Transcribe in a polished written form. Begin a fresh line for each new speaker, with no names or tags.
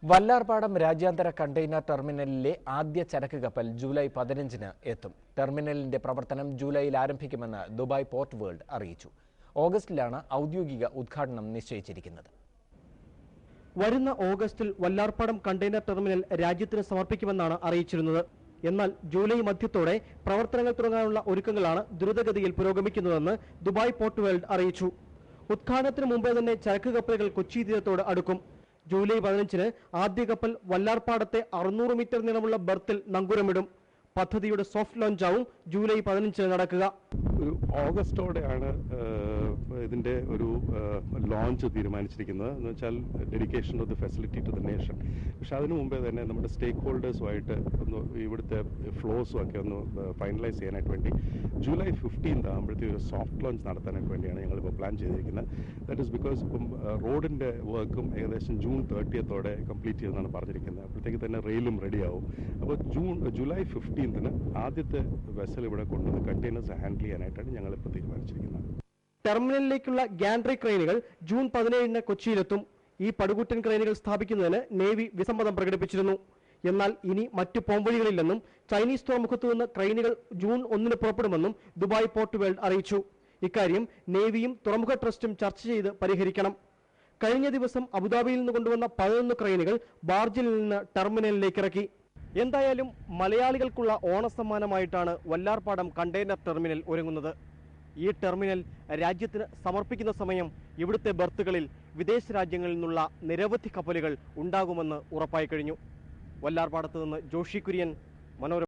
വല്ലാർപാടം രാജ്യാന്തര കണ്ടെയ്നർ ടെർമിനലിലെ ആദ്യ ചരക്ക് കപ്പൽ ജൂലൈ 15-ന് എത്തും. ടെർമിനലിന്റെ പ്രവർത്തനം ജൂലൈയിൽ ആരംഭിക്കുമെന്ന് ദുബായ് പോർട്ട് വേൾഡ് അറിയിച്ചു. ഓഗസ്റ്റിലാണ് ഔദ്യോഗിക ഉദ്ഘാടനം നിശ്ചയിച്ചിരിക്കുന്നത്.
വരുന്ന ഓഗസ്റ്റിൽ വല്ലാർപാടം കണ്ടെയ്നർ ടെർമിനൽ രാജ്യത്തിന് സമർപ്പിക്കുമെന്നാണ് അറിയിച്ചിരുന്നത്. എന്നാൽ ജൂലൈ മധ്യത്തോടെ പ്രവർത്തനങ്ങൾ തുടങ്ങാനുള്ള ഒരുക്കങ്ങളാണ് ദ്രുതഗതിയിൽ പുരോഗമിക്കുന്നതെന്ന് ദുബായ് പോർട്ട് വേൾഡ് അറിയിച്ചു. ഉദ്ഘാടനത്തിന് മുമ്പേ തന്നെ ചരക്ക് കപ്പലുകൾ കൊച്ചി തീരത്തോട് അടുക്കും. ജൂലൈ 15-ന് ആദ്യ കപ്പൽ വല്ലാർപാടത്തെ 600 മീറ്റർ നീളമുള്ള ബർത്തിൽ നങ്കൂരമിടും. പദ്ധതിയുടെ സോഫ്റ്റ് ലോഞ്ചാവും ജൂലൈ 15-ന് നടക്കുക.
ഒരു ഓഗസ്റ്റോടെയാണ് ഇതിൻ്റെ ഒരു ലോഞ്ച് തീരുമാനിച്ചിരിക്കുന്നത്. എന്ന് വെച്ചാൽ dedication of the facility to the nation. പക്ഷെ അതിനു മുമ്പേ തന്നെ നമ്മുടെ സ്റ്റേക്ക് ഹോൾഡേഴ്സുമായിട്ട് ഒന്ന് ഇവിടുത്തെ ഫ്ലോസും ഒക്കെ ഒന്ന് ഫൈനലൈസ് ചെയ്യാനായിട്ട് വേണ്ടി ജൂലൈ 15 ആകുമ്പോഴത്തേക്ക് ഒരു സോഫ്റ്റ് ലോഞ്ച് നടത്താനായിട്ട് വേണ്ടിയാണ് ഞങ്ങളിപ്പോൾ പ്ലാൻ ചെയ്തിരിക്കുന്നത്. ദാറ്റ് ഈസ് ബിക്കോസ് ഇപ്പം റോഡിൻ്റെ വർക്കും ഏകദേശം ജൂൺ 30-ഓടെ കംപ്ലീറ്റ് ചെയ്യുമെന്നാണ് പറഞ്ഞിരിക്കുന്നത്. അപ്പോഴത്തേക്ക് തന്നെ റെയിലും റെഡിയാവും. അപ്പോൾ ജൂലൈ 15-ന് ആദ്യത്തെ വെസൽ ഇവിടെ കൊണ്ടുവന്ന് കണ്ടെയ്നേഴ്സ് ഹാൻഡിൽ ചെയ്യാനായിട്ടാണ് ഞങ്ങളിപ്പോൾ തീരുമാനിച്ചിരിക്കുന്നത്.
ടെർമിനലിലേക്കുള്ള ഗാൻട്രി ക്രെയിനുകൾ ജൂൺ 17-ന് കൊച്ചിയിലെത്തും. ഈ പടുകൂറ്റൻ ക്രെയിനുകൾ സ്ഥാപിക്കുന്നതിന് നേവി വിസമ്മതം പ്രകടിപ്പിച്ചിരുന്നു. എന്നാൽ ഇനി മറ്റു പോംവഴികളില്ലെന്നും ചൈനീസ് തുറമുഖത്തു നിന്ന് ക്രെയിനുകൾ ജൂൺ 1-ന് പുറപ്പെടുമെന്നും ദുബായ് പോർട്ട് വേൾഡ് അറിയിച്ചു. ഇക്കാര്യം നേവിയും തുറമുഖ ട്രസ്റ്റും ചർച്ച ചെയ്ത് പരിഹരിക്കണം. കഴിഞ്ഞ ദിവസം അബുദാബിയിൽ നിന്ന് കൊണ്ടുവന്ന 11 ക്രെയിനുകൾ ബാർജിൽ നിന്ന് ടെർമിനലിലേക്ക് ഇറക്കി. എന്തായാലും മലയാളികൾക്കുള്ള ഓണസമ്മാനമായിട്ടാണ് വല്ലാർപാടം കണ്ടെയ്നർ ടെർമിനൽ ഒരുങ്ങുന്നത്. ഈ ടെർമിനൽ രാജ്യത്തിന് സമർപ്പിക്കുന്ന സമയം ഇവിടുത്തെ ബർത്തുകളിൽ വിദേശ രാജ്യങ്ങളിൽ നിന്നുള്ള നിരവധി കപ്പലുകൾ ഉണ്ടാകുമെന്ന് ഉറപ്പായി കഴിഞ്ഞു. വല്ലാർപാടത്ത് നിന്ന് ജോഷി കുര്യൻ, മനോരമ.